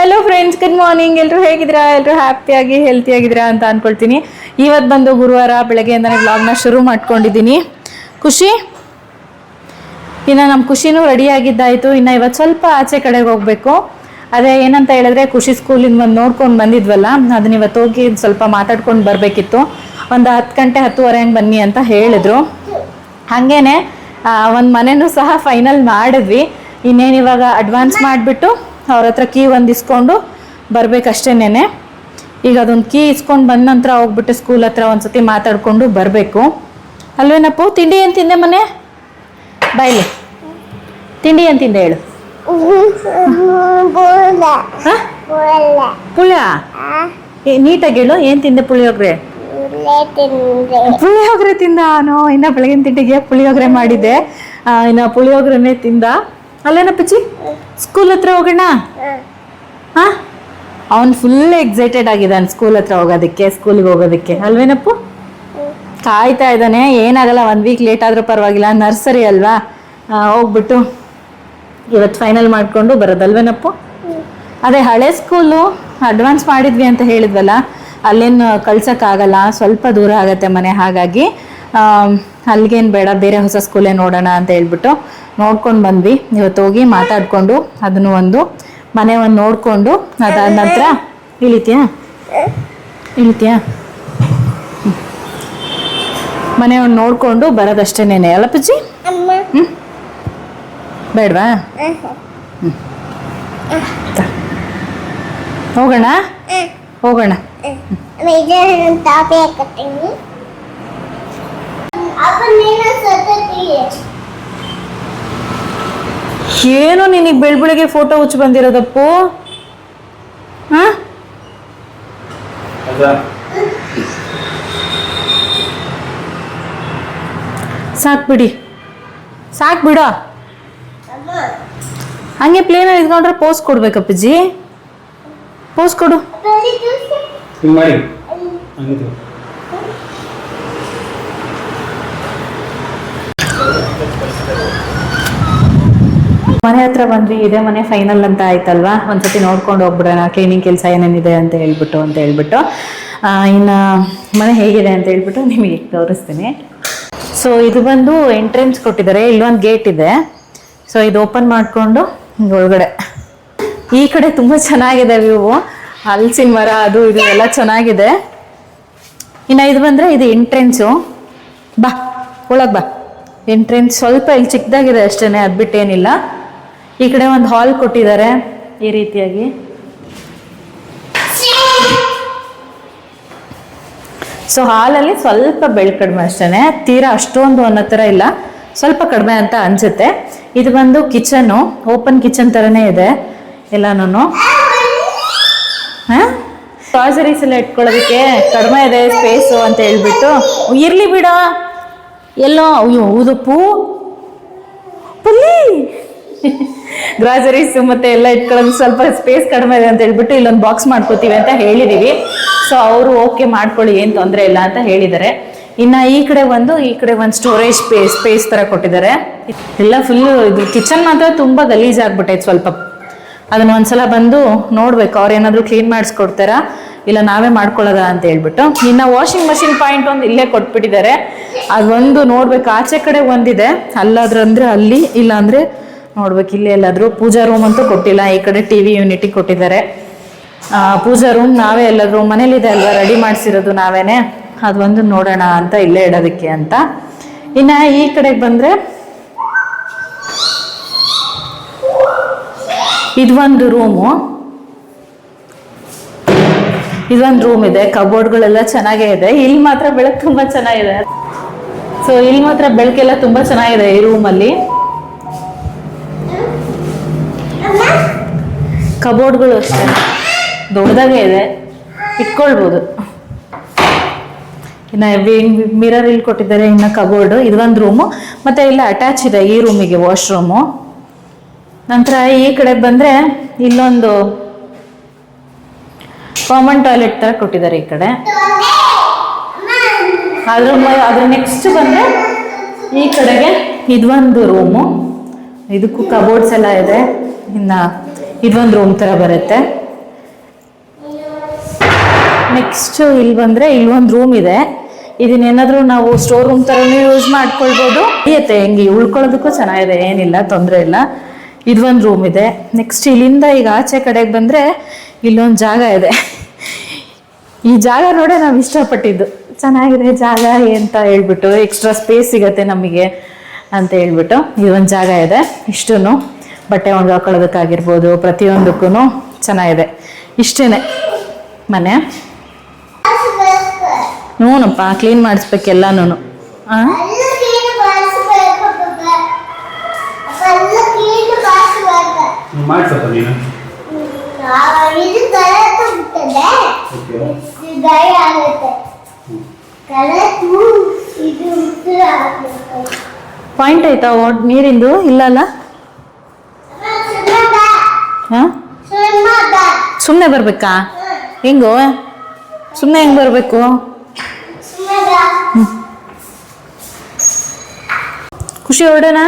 Hello friends, good morning. ಎಲ್ಲರೂ ಹೇಗಿದ್ದೀರಾ? ಎಲ್ಲರೂ ಹ್ಯಾಪಿಯಾಗಿ ಹೆಲ್ತಿಯಾಗಿದ್ದೀರಾ ಅಂತ ಅಂದ್ಕೊಳ್ತೀನಿ. ಇವತ್ತು ಬಂದು ಗುರುವಾರ ಬೆಳಗ್ಗೆಯಿಂದನೇ ವ್ಲಾಗ್ನ ಶುರು ಮಾಡ್ಕೊಂಡಿದ್ದೀನಿ. ಖುಷಿ ಇನ್ನು ನಮ್ಮ ಖುಷಿನೂ ರೆಡಿ ಆಗಿದ್ದಾಯಿತು. ಇನ್ನು ಇವತ್ತು ಸ್ವಲ್ಪ ಆಚೆ ಕಡೆಗೆ ಹೋಗಬೇಕು. ಅದೇ ಏನಂತ ಹೇಳಿದ್ರೆ, ಖುಷಿ ಸ್ಕೂಲಿಂದ ಒಂದು ನೋಡ್ಕೊಂಡು ಬಂದಿದ್ವಲ್ಲ, ಅದನ್ನ ಇವತ್ತು ಹೋಗಿ ಸ್ವಲ್ಪ ಮಾತಾಡ್ಕೊಂಡು ಬರಬೇಕಿತ್ತು. ಒಂದು 10 ಗಂಟೆ 10:30 ಹಂಗೆ ಬನ್ನಿ ಅಂತ ಹೇಳಿದ್ರು. ಹಾಗೇನೆ ಒಂದು ಮನೆಯೂ ಸಹ ಫೈನಲ್ ಮಾಡಿದ್ವಿ. ಇನ್ನೇನು ಇವಾಗ ಅಡ್ವಾನ್ಸ್ ಮಾಡಿಬಿಟ್ಟು ಅವ್ರ ಹತ್ರ ಕೀ ಒಂದು ಇಸ್ಕೊಂಡು ಬರಬೇಕಷ್ಟೇನೆ. ಈಗ ಅದೊಂದು ಕೀ ಇಸ್ಕೊಂಡು ಬಂದ ನಂತರ ಹೋಗ್ಬಿಟ್ಟು ಸ್ಕೂಲ್ ಹತ್ರ ಒಂದು ಸತಿ ಮಾತಾಡಿಕೊಂಡು ಬರಬೇಕು ಅಲ್ವೇನಪ್ಪು? ತಿಂಡಿ ಏನು ತಿಂದೆ ಮನೆ? ಬಾಯ್ಲಿ, ತಿಂಡಿ ಏನು ತಿಂದೆ ಹೇಳು. ಪುಳ್ಯ ನೀಟಾಗಿ ಹೇಳು. ಏನು ತಿಂದೆ? ಪುಳಿಯೋಗರೆ. ಪುಳಿಯೋಗರೆ ತಿಂದ ಅವನು. ಇನ್ನು ಬೆಳಗಿನ ತಿಂಡಿಗೆ ಪುಳಿಯೋಗರೆ ಮಾಡಿದ್ದೆ. ಇನ್ನು ಪುಳಿಯೋಗರೆನೇ ತಿಂದ ಅಲ್ಲೇನಪ್ಪಚ್ಚಿ? ಸ್ಕೂಲ್ ಹತ್ರ ಹೋಗೋಣ. ಹಾಂ, ಅವನು ಫುಲ್ ಎಕ್ಸೈಟೆಡ್ ಆಗಿದ್ದಾನೆ ಸ್ಕೂಲ್ ಹತ್ರ ಹೋಗೋದಕ್ಕೆ, ಸ್ಕೂಲಿಗೆ ಹೋಗೋದಕ್ಕೆ ಅಲ್ವೇನಪ್ಪು? ಕಾಯ್ತಾ ಇದ್ದಾನೆ. ಏನಾಗಲ್ಲ, 1 ವೀಕ್ ಲೇಟ್ ಆದರೂ ಪರವಾಗಿಲ್ಲ, ನರ್ಸರಿ ಅಲ್ವಾ, ಹೋಗ್ಬಿಟ್ಟು ಇವತ್ತು ಫೈನಲ್ ಮಾಡಿಕೊಂಡು ಬರೋದಲ್ವೇನಪ್ಪು? ಅದೇ ಹಳೆ ಸ್ಕೂಲು ಅಡ್ವಾನ್ಸ್ ಮಾಡಿದ್ವಿ ಅಂತ ಹೇಳಿದ್ವಲ್ಲ, ಅಲ್ಲೇನು ಕಳ್ಸೋಕ್ಕಾಗಲ್ಲ, ಸ್ವಲ್ಪ ದೂರ ಆಗುತ್ತೆ ಮನೆ. ಹಾಗಾಗಿ ಅಲ್ಲಿಗೇನು ಬೇಡ, ಬೇರೆ ಹೊಸ ಸ್ಕೂಲೇ ನೋಡೋಣ ಅಂತ ಹೇಳ್ಬಿಟ್ಟು ನೋಡ್ಕೊಂಡು ಬಂದ್ವಿ. ಇವತ್ತು ಹೋಗಿ ಮಾತಾಡಿಕೊಂಡು ಅದನ್ನು ಒಂದು ಮನೆ ಒಂದು ನೋಡಿಕೊಂಡು ಅದಾದ ನಂತರ ಇಳಿತೀಯಾ ಮನೆ ಒಂದು ನೋಡಿಕೊಂಡು ಬರೋದಷ್ಟೇನೇನೆ ಅಲ್ಲ ಪೂಜಿ? ಹ್ಞೂ, ಬೇಡವಾ? ಹೋಗೋಣ. ಏನು ನಿನಗೆ ಬೆಳಗ್ಗೆ ಫೋಟೋ ಹುಚ್ಚು ಬಂದಿರೋದಪ್ಪು? ಹಾ, ಸಾಕು ಬಿಡು. ಹಂಗೆ ಪ್ಲೇನಲ್ಲಿ ಇದ್ಕೊಂಡ್ರೆ ಪೋಸ್ ಕೊಡ್ಬೇಕಪ್ಪಜ್ಜಿ. ಪೋಸ್ ಕೊಡು. ಮನೆ ಹತ್ರ ಬಂದ್ವಿ. ಇದೇ ಮನೆ ಫೈನಲ್ ಅಂತ ಆಯ್ತಲ್ವಾ, ಒಂದ್ಸತಿ ನೋಡ್ಕೊಂಡು ಹೋಗ್ಬಿಡೋಣ, ಕ್ಲೀನಿಂಗ್ ಕೆಲಸ ಏನೇನಿದೆ ಅಂತ ಹೇಳ್ಬಿಟ್ಟು ಇನ್ನು ಮನೆ ಹೇಗಿದೆ ಅಂತ ಹೇಳ್ಬಿಟ್ಟು ನಿಮಗೆ ತೋರಿಸ್ತೀನಿ. ಸೊ ಇದು ಬಂದು ಎಂಟ್ರೆನ್ಸ್ ಕೊಟ್ಟಿದ್ದಾರೆ. ಇಲ್ಲೊಂದು ಗೇಟ್ ಇದೆ. ಸೊ ಇದು ಓಪನ್ ಮಾಡಿಕೊಂಡು ಹಿಂಗೆ ಒಳಗಡೆ ಈ ಕಡೆ ತುಂಬ ಚೆನ್ನಾಗಿದೆ ವ್ಯೂ. ಹಲಸಿನ ಮರ ಅದು ಇದು ಎಲ್ಲ ಚೆನ್ನಾಗಿದೆ. ಇನ್ನು ಇದು ಬಂದರೆ ಇದು ಎಂಟ್ರೆನ್ಸು. ಬಾ ಒಳಗೆ ಬಾ. ಎಂಟ್ರೆನ್ಸ್ ಸ್ವಲ್ಪ ಇಲ್ಲಿ ಚಿಕ್ಕದಾಗಿದೆ ಅಷ್ಟೇ, ಅದು ಬಿಟ್ಟೇನಿಲ್ಲ. ಈ ಕಡೆ ಒಂದು ಹಾಲ್ ಕೊಟ್ಟಿದ್ದಾರೆ ಈ ರೀತಿಯಾಗಿ. ಸೊ ಹಾಲಲ್ಲಿ ಸ್ವಲ್ಪ ಬೆಳಕು ಕಡಿಮೆ ಅಷ್ಟೇ, ತೀರಾ ಅಷ್ಟೊಂದು ಅನ್ನೋ ಥರ ಇಲ್ಲ, ಸ್ವಲ್ಪ ಕಡಿಮೆ ಅಂತ ಅನ್ಸುತ್ತೆ. ಇದು ಬಂದು ಕಿಚನ್ನು, ಓಪನ್ ಕಿಚನ್ ಥರನೇ ಇದೆ ಎಲ್ಲನೂ. ಹಾಂ, ಗ್ರಾಸರೀಸ್ ಎಲ್ಲ ಇಟ್ಕೊಳ್ಳೋದಕ್ಕೆ ಕಡಿಮೆ ಇದೆ ಸ್ಪೇಸು ಅಂತ ಹೇಳ್ಬಿಟ್ಟು. ಇರಲಿ ಬಿಡ. ಎಲ್ಲೋ ಉದುಪು ಪುಲ್ಲಿ ಗ್ರಾಸರೀಸ್ ಮತ್ತೆ ಎಲ್ಲ ಇಟ್ಕೊಳ್ಳೋದು ಸ್ವಲ್ಪ ಸ್ಪೇಸ್ ಕಡಿಮೆ ಇದೆ ಅಂತ ಹೇಳ್ಬಿಟ್ಟು ಇಲ್ಲೊಂದು ಬಾಕ್ಸ್ ಮಾಡ್ಕೋತೀವಿ ಅಂತ ಹೇಳಿದೀವಿ. ಸೊ ಅವರು ಓಕೆ ಮಾಡ್ಕೊಳ್ಳಿ, ಏನು ತೊಂದರೆ ಇಲ್ಲ ಅಂತ ಹೇಳಿದ್ದಾರೆ. ಇನ್ನು ಈ ಕಡೆ ಒಂದು ಸ್ಟೋರೇಜ್ ಸ್ಪೇಸ್ ಥರ ಕೊಟ್ಟಿದ್ದಾರೆ. ಎಲ್ಲ ಫುಲ್ಲು ಇದು ಕಿಚನ್ ಮಾತ್ರ ತುಂಬ ಗಲೀಜಾಗ್ಬಿಟ್ಟೈತೆ ಸ್ವಲ್ಪ. ಅದನ್ನ ಒಂದ್ಸಲ ಬಂದು ನೋಡ್ಬೇಕು, ಅವ್ರು ಏನಾದರೂ ಕ್ಲೀನ್ ಮಾಡಿಸ್ಕೊಡ್ತಾರಾ ಇಲ್ಲ ನಾವೇ ಮಾಡ್ಕೊಳ್ಳೋದ ಅಂತ ಹೇಳ್ಬಿಟ್ಟು. ಇನ್ನು ವಾಷಿಂಗ್ ಮಷಿನ್ ಪಾಯಿಂಟ್ ಒಂದು ಇಲ್ಲೇ ಕೊಟ್ಬಿಟ್ಟಿದ್ದಾರೆ. ಅದೊಂದು ನೋಡ್ಬೇಕು. ಆಚೆ ಕಡೆ ಒಂದಿದೆ, ಅಲ್ಲಾದ್ರಂದ್ರೆ ಅಲ್ಲಿ, ಇಲ್ಲ ಅಂದರೆ ನೋಡ್ಬೇಕು ಇಲ್ಲಿ ಎಲ್ಲಾದರೂ. ಪೂಜಾ ರೂಮ್ ಅಂತೂ ಕೊಟ್ಟಿಲ್ಲ. ಈ ಕಡೆ TV ಯೂನಿಟಿ ಕೊಟ್ಟಿದ್ದಾರೆ. ಪೂಜಾ ರೂಮ್ ನಾವೇ ಎಲ್ಲಾದರೂ ಮನೇಲಿದೆ ಅಲ್ವಾ, ರೆಡಿ ಮಾಡಿಸಿರೋದು ನಾವೇನೆ, ಅದೊಂದು ನೋಡೋಣ ಅಂತ ಇಲ್ಲೇ ಇಡೋದಕ್ಕೆ ಅಂತ. ಇನ್ನು ಈ ಕಡೆಗೆ ಬಂದರೆ ಇದೊಂದು ರೂಮ್ ಇದೆ. ಕಬೋರ್ಡ್ಗಳೆಲ್ಲ ಚೆನ್ನಾಗೇ ಇದೆ. ಇಲ್ಲಿ ಮಾತ್ರ ಬೆಳಕು ತುಂಬ ಚೆನ್ನಾಗಿದೆ. ಸೊ ಇಲ್ಲಿ ಮಾತ್ರ ಬೆಳಕೆಲ್ಲ ತುಂಬ ಚೆನ್ನಾಗಿದೆ ಈ ರೂಮಲ್ಲಿ. ಕಬೋರ್ಡ್ಗಳು ಅಷ್ಟೇ ದೊಡ್ಡದಾಗೇ ಇದೆ, ಇಟ್ಕೊಳ್ಬೋದು. ಇನ್ನು ಮಿರರ್ ಇಲ್ಲಿ ಕೊಟ್ಟಿದ್ದಾರೆ. ಇನ್ನು ಕಬೋರ್ಡು, ಇದೊಂದು ರೂಮು. ಮತ್ತು ಇಲ್ಲ ಅಟ್ಯಾಚ್ ಇದೆ ಈ ರೂಮಿಗೆ ವಾಶ್ರೂಮು. ನಂತರ ಈ ಕಡೆ ಬಂದರೆ ಇಲ್ಲೊಂದು ಕಾಮನ್ ಟಾಯ್ಲೆಟ್ ಥರ ಕೊಟ್ಟಿದ್ದಾರೆ ಈ ಕಡೆ. ಅದ್ರ ನೆಕ್ಸ್ಟ್ ಬಂದರೆ ಈ ಕಡೆಗೆ ಇದೊಂದು ರೂಮು. ಇದಕ್ಕೂ ಕಬೋರ್ಡ್ಸ್ ಎಲ್ಲ ಇದೆ. ಇನ್ನು ಇದೊಂದು ರೂಮ್ ಥರ ಬರುತ್ತೆ. ನೆಕ್ಸ್ಟು ಇಲ್ಲಿ ಬಂದರೆ ಇಲ್ಲೊಂದು ರೂಮ್ ಇದೆ. ಇದನ್ನೇನಾದರೂ ನಾವು ಸ್ಟೋರ್ ರೂಮ್ ಥರನೂ ಯೂಸ್ ಮಾಡ್ಕೊಳ್ಬೋದು. ಇರುತ್ತೆ ಹೆಂಗೆ ಉಳ್ಕೊಳ್ಳೋದಕ್ಕೂ ಚೆನ್ನಾಗಿದೆ, ಏನಿಲ್ಲ ತೊಂದರೆ ಇಲ್ಲ. ಇದೊಂದು ರೂಮ್ ಇದೆ. ನೆಕ್ಸ್ಟ್ ಇಲ್ಲಿಂದ ಈಗ ಆಚೆ ಕಡೆಗೆ ಬಂದರೆ ಇಲ್ಲೊಂದು ಜಾಗ ಇದೆ. ಈ ಜಾಗ ನೋಡೇ ನಾವು ಇಷ್ಟಪಟ್ಟಿದ್ದು, ಚೆನ್ನಾಗಿದೆ ಜಾಗ ಅಂತ ಹೇಳ್ಬಿಟ್ಟು, ಎಕ್ಸ್ಟ್ರಾ ಸ್ಪೇಸ್ ಸಿಗತ್ತೆ ನಮಗೆ ಅಂತ ಹೇಳ್ಬಿಟ್ಟು ಇದೊಂದು ಜಾಗ ಇದೆ. ಇಷ್ಟೂ ಬಟ್ಟೆ ಒಣಗಾಕೊಳ್ಳೋದಕ್ಕಾಗಿರ್ಬೋದು, ಪ್ರತಿಯೊಂದಕ್ಕೂ ಚೆನ್ನಾಗಿದೆ. ಇಷ್ಟೇ ಮನೆ. ಹ್ಞೂನಪ್ಪ, ಕ್ಲೀನ್ ಮಾಡಿಸ್ಬೇಕೆಲ್ಲನೂ. ಹಾಂ, ಪಾಯಿಂಟ್ ಆಯ್ತಾ ನೀರಿಂದು? ಇಲ್ಲಲ್ಲ. ಹಾಂ, ಸುಮ್ಮನೆ ಬರ್ಬೇಕಾ? ಹೆಂಗೋ ಸುಮ್ಮನೆ ಹೆಂಗೆ ಬರಬೇಕು? ಖುಷಿ ಹೊರಡೋಣ.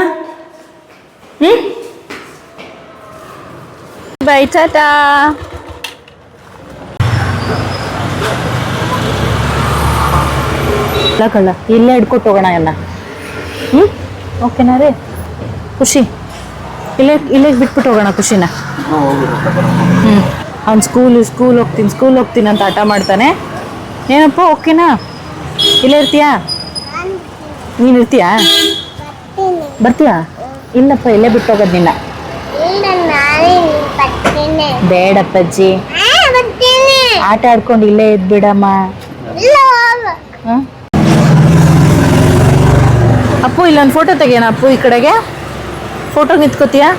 ಬೈ, ಟಾಟಾ. ಕಳ್ಳ ಇಲ್ಲೇ ಹಿಡ್ಕೊಟ್ಟು ಹೋಗೋಣ ಎಲ್ಲ. ಓಕೆನಾ ರೀ ಖುಷಿ? ಇಲ್ಲೇ ಬಿಟ್ಬಿಟ್ಟು ಹೋಗೋಣ ಖುಷಿನ. ಅವ್ನು ಸ್ಕೂಲ್ ಹೋಗ್ತೀನಿ ಅಂತ ಹಠ ಮಾಡ್ತಾನೆ. ಏನಪ್ಪ ಓಕೆನಾ? ಇಲ್ಲೇ ಇರ್ತೀಯಾ? ನೀನು ಇರ್ತೀಯಾ? ಬರ್ತೀಯಾ? ಇಲ್ಲಪ್ಪ, ಇಲ್ಲೇ ಬಿಟ್ಟು ಹೋಗೋದು ನಿನ್ನ. ಬೇಡಪ್ಪಜ್ಜಿ, ಆಟ ಆಡ್ಕೊಂಡು ಇಲ್ಲೇ ಇದ್ಬಿಡಮ್ಮ. ಅಪ್ಪು ಇಲ್ಲೊಂದು ಫೋಟೋ ತೆಗಿಯೋಣ. ಅಪ್ಪು ಈ ಕಡೆಗೆ ಫೋಟೋಗೆ ನಿಂತ್ಕೋತೀಯಾ?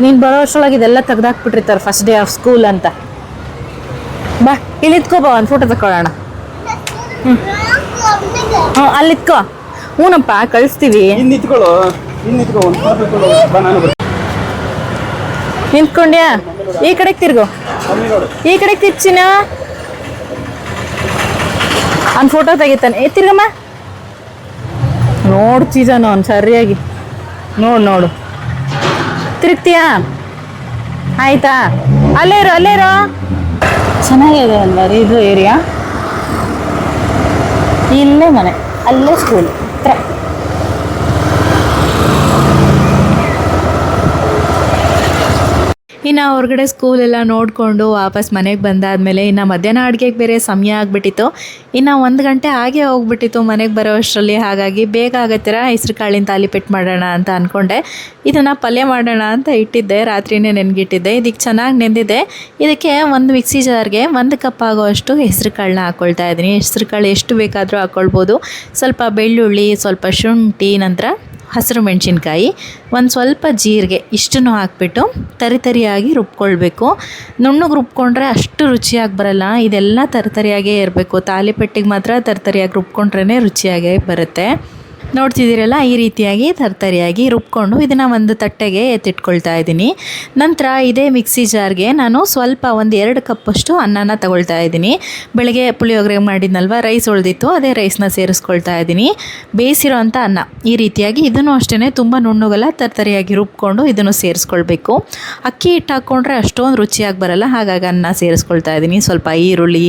ನೀನು ಬರೋ ಅಷ್ಟರೊಳಗೆ ಇದೆಲ್ಲ ತೆಗ್ದಾಕ್ಬಿಟ್ಟಿರ್ತಾರೆ ಫಸ್ಟ್ ಡೇ ಆಫ್ ಸ್ಕೂಲ್ ಅಂತ. ಬಾ, ಇಲ್ಲಿ ಇತ್ಕೋಬಾ, ಒಂದು ಫೋಟೋ ತಗೊಳ್ಳೋಣ. ಅಲ್ಲಿ ಇತ್ಕೋ. ಹ್ಞೂನಪ್ಪ, ಕಳಿಸ್ತೀವಿ. ನಿಂತ್ಕೊಂಡ್ಯಾ? ಈ ಕಡೆಗೆ ತಿರ್ಗೋ, ಈ ಕಡೆಗೆ ತಿರ್ಚಿನ. ಅವ್ನು ಫೋಟೋ ತೆಗಿತಾನೆ. ತಿರ್ಗಮ್ಮ, ನೋಡ್ತಿದ್ದಾನು ಅವ್ನು ಸರಿಯಾಗಿ. ನೋಡು ತಿರುಗ್ತೀಯಾ? ಆಯ್ತಾ? ಅಲ್ಲೇ ಇರೋ. ಚೆನ್ನಾಗಿದೆ ಅಲ್ವಾ ಇದು ಏರಿಯಾ? ಇಲ್ಲೇ ಮನೆ, ಅಲ್ಲೇ ಸ್ಕೂಲ್ ಹತ್ರ. ಇನ್ನು ಹೊರಗಡೆ ಸ್ಕೂಲೆಲ್ಲ ನೋಡಿಕೊಂಡು ವಾಪಸ್ ಮನೆಗೆ ಬಂದಾದಮೇಲೆ ಇನ್ನು ಮಧ್ಯಾಹ್ನ ಅಡುಗೆಗೆ ಬೇರೆ ಸಮಯ ಆಗಿಬಿಟ್ಟಿತ್ತು. ಇನ್ನು 1 ಗಂಟೆ ಹಾಗೆ ಹೋಗ್ಬಿಟ್ಟಿತ್ತು ಮನೆಗೆ ಬರೋ ಅಷ್ಟರಲ್ಲಿ. ಹಾಗಾಗಿ ಬೇಗ ಆಗತ್ತೀರ ಹೆಸ್ರು ಕಾಳಿನ ತಾಲಿಪೆಟ್ಟು ಮಾಡೋಣ ಅಂತ ಅಂದ್ಕೊಂಡೆ. ಇದನ್ನು ಪಲ್ಯ ಮಾಡೋಣ ಅಂತ ಇಟ್ಟಿದ್ದೆ, ರಾತ್ರಿನೇ ನೆನಗಿಟ್ಟಿದ್ದೆ. ಇದಕ್ಕೆ ಚೆನ್ನಾಗಿ ನೆಂದಿದೆ. ಇದಕ್ಕೆ ಒಂದು ಮಿಕ್ಸಿ ಜಾರ್ಗೆ 1 ಕಪ್ ಆಗೋಷ್ಟು ಹೆಸ್ರು ಕಾಳನ್ನ ಹಾಕ್ಕೊಳ್ತಾ ಇದ್ದೀನಿ. ಹೆಸ್ರು ಕಾಳು ಎಷ್ಟು ಬೇಕಾದರೂ ಹಾಕ್ಕೊಳ್ಬೋದು. ಸ್ವಲ್ಪ ಬೆಳ್ಳುಳ್ಳಿ, ಸ್ವಲ್ಪ ಶುಂಠಿ, ನಂತರ ಹಸಿರು ಮೆಣಸಿನ್ಕಾಯಿ, ಒಂದು ಸ್ವಲ್ಪ ಜೀರಿಗೆ, ಇಷ್ಟನ್ನು ಹಾಕ್ಬಿಟ್ಟು ತರಿಯಾಗಿ ರುಬ್ಕೊಳ್ಬೇಕು. ನುಣ್ಣಗೆ ರುಬ್ಕೊಂಡ್ರೆ ಅಷ್ಟು ರುಚಿಯಾಗಿ ಬರಲ್ಲ. ಇದೆಲ್ಲ ತರಿಯಾಗೇ ಇರಬೇಕು. ತಾಲಿಪೆಟ್ಟಿಗೆ ಮಾತ್ರ ತರಿಯಾಗಿ ರುಬ್ಕೊಂಡ್ರೇ ರುಚಿಯಾಗೇ ಬರುತ್ತೆ. ನೋಡ್ತಿದ್ದೀರಲ್ಲ, ಈ ರೀತಿಯಾಗಿ ತರಿಯಾಗಿ ರುಬ್ಕೊಂಡು ಇದನ್ನು ಒಂದು ತಟ್ಟೆಗೆ ಎತ್ತಿಟ್ಕೊಳ್ತಾ ಇದ್ದೀನಿ. ನಂತರ ಇದೇ ಮಿಕ್ಸಿ ಜಾರ್ಗೆ ನಾನು ಸ್ವಲ್ಪ 1-2 ಕಪ್ಪಷ್ಟು ಅನ್ನನ ತಗೊಳ್ತಾ ಇದ್ದೀನಿ. ಬೆಳಗ್ಗೆ ಪುಳಿಯೋಗರೆ ಮಾಡಿದ್ನಲ್ವ, ರೈಸ್ ಉಳಿದಿತ್ತು, ಅದೇ ರೈಸ್ನ ಸೇರಿಸ್ಕೊಳ್ತಾ ಇದ್ದೀನಿ. ಬೇಯಿಸಿರೋ ಅಂಥ ಅನ್ನ ಈ ರೀತಿಯಾಗಿ, ಇದನ್ನು ಅಷ್ಟೇ ತುಂಬ ನುಣ್ಣಗಲ್ಲ, ತರಿಯಾಗಿ ರುಬ್ಕೊಂಡು ಇದನ್ನು ಸೇರಿಸ್ಕೊಳ್ಬೇಕು. ಅಕ್ಕಿ ಹಿಟ್ಟು ಹಾಕ್ಕೊಂಡ್ರೆ ಅಷ್ಟೊಂದು ರುಚಿಯಾಗಿ ಬರಲ್ಲ, ಹಾಗಾಗಿ ಅನ್ನ ಸೇರಿಸ್ಕೊಳ್ತಾ ಇದ್ದೀನಿ. ಸ್ವಲ್ಪ ಈರುಳ್ಳಿ,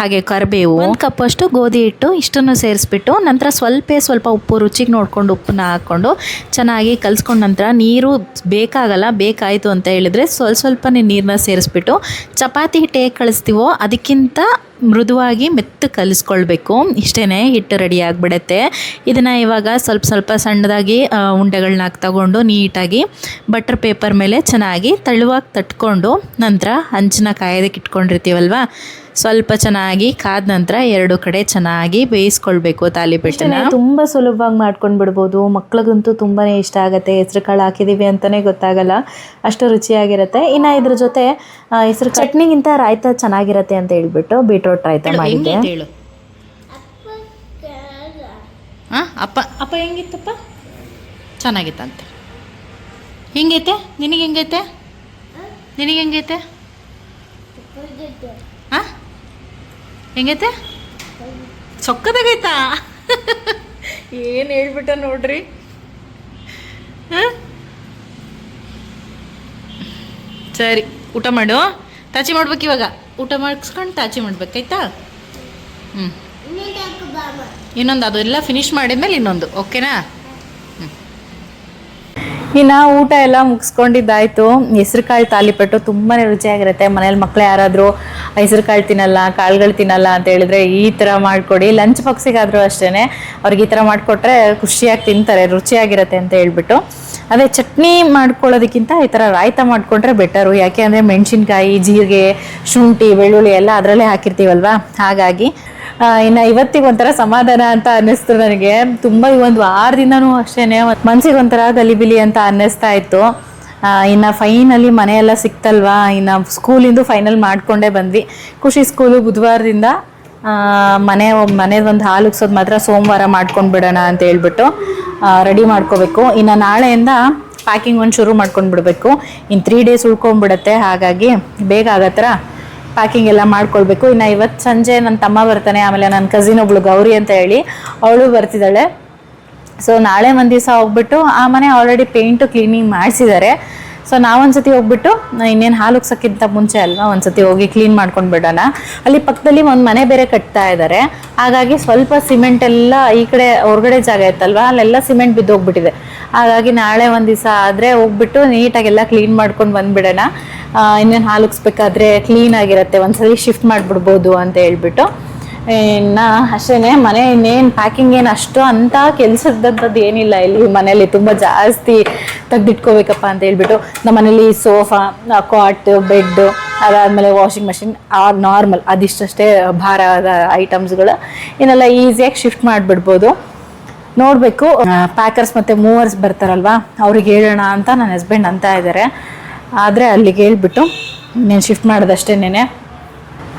ಹಾಗೆ ಕರಿಬೇವು, 1 ಕಪ್ಪಷ್ಟು ಗೋಧಿ ಹಿಟ್ಟು, ಇಷ್ಟನ್ನು ಸೇರಿಸ್ಬಿಟ್ಟು ನಂತರ ಸ್ವಲ್ಪ ಉಪ್ಪು ರುಚಿಗೆ ನೋಡ್ಕೊಂಡು ಉಪ್ಪನ್ನ ಹಾಕ್ಕೊಂಡು ಚೆನ್ನಾಗಿ ಕಲಿಸ್ಕೊಂಡ ನಂತರ ನೀರು ಬೇಕಾಗಲ್ಲ, ಬೇಕಾಯಿತು ಅಂತ ಹೇಳಿದರೆ ಸ್ವಲ್ಪನೇ ನೀರನ್ನ ಸೇರಿಸ್ಬಿಟ್ಟು ಚಪಾತಿ ಹಿಟ್ಟು ಹೇಗೆ ಕಳಿಸ್ತೀವೋ ಅದಕ್ಕಿಂತ ಮೃದುವಾಗಿ ಮೆತ್ತು ಕಲಿಸ್ಕೊಳ್ಬೇಕು. ಇಷ್ಟೇ, ಹಿಟ್ಟು ರೆಡಿ ಆಗಿಬಿಡುತ್ತೆ. ಇದನ್ನು ಇವಾಗ ಸ್ವಲ್ಪ ಸಣ್ಣದಾಗಿ ಉಂಡೆಗಳನ್ನ ತಗೊಂಡು ನೀಟಾಗಿ ಬಟರ್ ಪೇಪರ್ ಮೇಲೆ ಚೆನ್ನಾಗಿ ತೆಳುವಾಗಿ ತಟ್ಕೊಂಡು ನಂತರ ಹಂಚನ್ನ ಕಾಯೋದಕ್ಕೆ ಇಟ್ಕೊಂಡಿರ್ತೀವಲ್ವ, ಸ್ವಲ್ಪ ಚೆನ್ನಾಗಿ ಕಾದ ನಂತರ 2 ಕಡೆ ಚೆನ್ನಾಗಿ ಬೇಯಿಸ್ಕೊಳ್ಬೇಕು ತಾಲಿಪೆಟ್ಟನ್ನ. ತುಂಬ ಸುಲಭವಾಗಿ ಮಾಡ್ಕೊಂಡು ಬಿಡ್ಬೋದು. ಮಕ್ಳಿಗಂತೂ ತುಂಬಾ ಇಷ್ಟ ಆಗುತ್ತೆ. ಹೆಸ್ರು ಕಾಳು ಹಾಕಿದ್ದೀವಿ ಅಂತಲೇ ಗೊತ್ತಾಗಲ್ಲ, ಅಷ್ಟು ರುಚಿಯಾಗಿರುತ್ತೆ. ಇನ್ನು ಇದ್ರ ಜೊತೆ ಹೆಸ್ರು ಚಟ್ನಿಗಿಂತ ರಾಯ್ತ ಚೆನ್ನಾಗಿರುತ್ತೆ ಅಂತ ಹೇಳ್ಬಿಟ್ಟು ಬೀಟ್ರೋಟ್ ರಾಯ್ತ ಮಾಡಿದ್ದೆ. ಅಪ್ಪ ಹೆಂಗಿತ್ತಪ್ಪ? ಚೆನ್ನಾಗಿತ್ತಂತೆ. ಹೆಂಗೈತೆ ನಿನಗೆ? ಹೆಂಗೈತೆ? ಹೆಂಗೈತೆ? ಸೊಕ್ಕದಾಗೈತಾ? ಏನು ಹೇಳ್ಬಿಟ್ಟ ನೋಡ್ರಿ. ಸರಿ, ಊಟ ಮಾಡು. ತಾಚಿ ಮಾಡ್ಬೇಕು ಇವಾಗ. ಊಟ ಮಾಡಿಸ್ಕೊಂಡು ತಾಚಿ ಮಾಡ್ಬೇಕಾಯ್ತಾ? ಇನ್ನೊಂದು ಅದೆಲ್ಲ ಫಿನಿಶ್ ಮಾಡಿದ್ಮೇಲೆ ಇನ್ನೊಂದು, ಓಕೆನಾ? ಇನ್ನು ಊಟ ಎಲ್ಲ ಮುಗಿಸ್ಕೊಂಡಿದ್ದಾಯ್ತು. ಹೆಸ್ರುಕಾಳು ತಾಲಿಪಟ್ಟು ತುಂಬಾ ರುಚಿಯಾಗಿರುತ್ತೆ. ಮನೇಲಿ ಮಕ್ಕಳು ಯಾರಾದರೂ ಹೆಸ್ರುಕಾಳು ತಿನ್ನಲ್ಲ, ಕಾಳುಗಳು ತಿನ್ನಲ್ಲ ಅಂತ ಹೇಳಿದ್ರೆ ಈ ಥರ ಮಾಡಿಕೊಡಿ. ಲಂಚ್ ಬಾಕ್ಸಿಗಾದರೂ ಅಷ್ಟೇ ಅವ್ರಿಗೆ ಈ ಥರ ಮಾಡಿಕೊಟ್ರೆ ಖುಷಿಯಾಗಿ ತಿಂತಾರೆ, ರುಚಿಯಾಗಿರುತ್ತೆ ಅಂತ ಹೇಳ್ಬಿಟ್ಟು. ಅದೇ ಚಟ್ನಿ ಮಾಡ್ಕೊಳ್ಳೋದಕ್ಕಿಂತ ಈ ಥರ ರಾಯ್ತ ಮಾಡಿಕೊಂಡ್ರೆ ಬೆಟರು. ಯಾಕೆ ಅಂದರೆ ಮೆಣಸಿನ್ಕಾಯಿ, ಜೀರಿಗೆ, ಶುಂಠಿ, ಬೆಳ್ಳುಳ್ಳಿ ಎಲ್ಲ ಅದರಲ್ಲೇ ಹಾಕಿರ್ತೀವಲ್ವ, ಹಾಗಾಗಿ ಇನ್ನು ಇವತ್ತಿಗೆ ಒಂಥರ ಸಮಾಧಾನ ಅಂತ ಅನ್ನಿಸ್ತು ನನಗೆ. ತುಂಬ ಈ ಒಂದು ವಾರದಿಂದನೂ ಅಷ್ಟೇ ಮನ್ಸಿಗೆ ಒಂಥರ ಗಲಿಬಿಲಿ ಅಂತ ಅನ್ನಿಸ್ತಾ ಇತ್ತು. ಇನ್ನು ಫೈನಲಿ ಮನೆಯೆಲ್ಲ ಸಿಕ್ತಲ್ವಾ, ಇನ್ನು ಸ್ಕೂಲಿಂದು ಫೈನಲ್ ಮಾಡಿಕೊಂಡೇ ಬಂದ್ವಿ. ಖುಷಿ ಸ್ಕೂಲು ಬುಧವಾರದಿಂದ ಮನೆದು ಒಂದು ಹಾಲು ಉಗ್ಸೋದು ಮಾತ್ರ ಸೋಮವಾರ ಮಾಡ್ಕೊಂಡು ಬಿಡೋಣ ಅಂತ ಹೇಳ್ಬಿಟ್ಟು ರೆಡಿ ಮಾಡ್ಕೋಬೇಕು. ಇನ್ನು ನಾಳೆಯಿಂದ ಪ್ಯಾಕಿಂಗ್ ಒಂದು ಶುರು ಮಾಡ್ಕೊಂಡು ಬಿಡಬೇಕು. ಇನ್ನು 3 days ಉಳ್ಕೊಂಡ್ಬಿಡುತ್ತೆ, ಹಾಗಾಗಿ ಬೇಗ ಆಗತ್ತರ ಪ್ಯಾಕಿಂಗ್ ಎಲ್ಲ ಮಾಡ್ಕೊಳ್ಬೇಕು. ಇನ್ನು ಇವತ್ತು ಸಂಜೆ ನನ್ನ ತಮ್ಮ ಬರ್ತಾನೆ, ಆಮೇಲೆ ನನ್ನ ಕಸಿನ್ ಒಬ್ಳು ಗೌರಿ ಅಂತ ಹೇಳಿ ಅವಳು ಬರ್ತಿದ್ದಾಳೆ. ಸೊ ನಾಳೆ ಒಂದು ದಿವಸ ಹೋಗ್ಬಿಟ್ಟು ಆ ಮನೆ ಆಲ್ರೆಡಿ ಪೇಂಟು ಕ್ಲೀನಿಂಗ್ ಮಾಡಿಸಿದ್ದಾರೆ. ಸೊ ನಾವೊಂದ್ಸತಿ ಹೋಗ್ಬಿಟ್ಟು ಇನ್ನೇನು ಹಾಲು ಉಗ್ಸೋಕ್ಕಿಂತ ಮುಂಚೆ ಅಲ್ವಾ ಒಂದ್ಸತಿ ಹೋಗಿ ಕ್ಲೀನ್ ಮಾಡ್ಕೊಂಡು ಬಿಡೋಣ. ಅಲ್ಲಿ ಪಕ್ಕದಲ್ಲಿ ಒಂದು ಮನೆ ಬೇರೆ ಕಟ್ತಾ ಇದ್ದಾರೆ, ಹಾಗಾಗಿ ಸ್ವಲ್ಪ ಸಿಮೆಂಟ್ ಎಲ್ಲ ಈ ಕಡೆ ಹೊರಗಡೆ ಜಾಗ ಇತ್ತಲ್ವ, ಅಲ್ಲೆಲ್ಲ ಸಿಮೆಂಟ್ ಬಿದ್ದೋಗ್ಬಿಟ್ಟಿದೆ. ಹಾಗಾಗಿ ನಾಳೆ ಒಂದು ದಿವಸ ಆದರೆ ಹೋಗ್ಬಿಟ್ಟು ನೀಟಾಗೆಲ್ಲ ಕ್ಲೀನ್ ಮಾಡ್ಕೊಂಡು ಬಂದುಬಿಡೋಣ. ಇನ್ನೇನು ಹಾಲು ಉಗ್ಸ್ಬೇಕಾದ್ರೆ ಕ್ಲೀನಾಗಿರುತ್ತೆ, ಒಂದ್ಸಲಿ ಶಿಫ್ಟ್ ಮಾಡಿಬಿಡ್ಬೋದು ಅಂತ ಹೇಳ್ಬಿಟ್ಟು. ಇನ್ನು ಅಷ್ಟೇ ಮನೆ ಇನ್ನೇನು ಪ್ಯಾಕಿಂಗ್ ಏನು ಅಷ್ಟು ಅಂತ ಕೆಲಸದಂಥದ್ದು ಏನಿಲ್ಲ. ಇಲ್ಲಿ ಮನೇಲಿ ತುಂಬ ಜಾಸ್ತಿ ತೆಗ್ದಿಟ್ಕೋಬೇಕಪ್ಪ ಅಂತ ಹೇಳ್ಬಿಟ್ಟು ನಮ್ಮ ಮನೇಲಿ ಸೋಫಾ, ಕಾಟ್, ಬೆಡ್, ಅದಾದಮೇಲೆ ವಾಷಿಂಗ್ ಮಷಿನ್ ನಾರ್ಮಲ್ ಅದಿಷ್ಟಷ್ಟೇ ಭಾರದ ಐಟಮ್ಸ್ಗಳು, ಇನ್ನೆಲ್ಲ ಈಸಿಯಾಗಿ ಶಿಫ್ಟ್ ಮಾಡಿಬಿಡ್ಬೋದು. ನೋಡಬೇಕು, ಪ್ಯಾಕರ್ಸ್ ಮತ್ತು ಮೂವರ್ಸ್ ಬರ್ತಾರಲ್ವ ಅವ್ರಿಗೆ ಹೇಳೋಣ ಅಂತ ನನ್ನ ಹಸ್ಬೆಂಡ್ ಅಂತ ಇದ್ದಾರೆ. ಆದರೆ ಅಲ್ಲಿಗೆ ಹೇಳ್ಬಿಟ್ಟು నేను ಶಿಫ್ಟ್ ಮಾಡೋದಷ್ಟೇನೆ.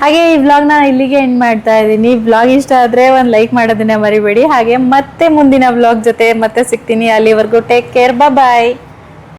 ಹಾಗೆ ಈ ವ್ಲಾಗ್ನ ಇಲ್ಲಿಗೆ ಎಂಡ್ ಮಾಡ್ತಾ ಇದ್ದೀನಿ. ವ್ಲಾಗ್ ಇಷ್ಟ ಆದರೆ ಒಂದು ಲೈಕ್ ಮಾಡೋದನ್ನ ಮರಿಬೇಡಿ. ಹಾಗೆ ಮತ್ತೆ ಮುಂದಿನ ವ್ಲಾಗ್ ಜೊತೆ ಮತ್ತೆ ಸಿಗ್ತೀನಿ. ಅಲ್ಲಿವರೆಗೂ ಟೇಕ್ ಕೇರ್, ಬಾಯ್.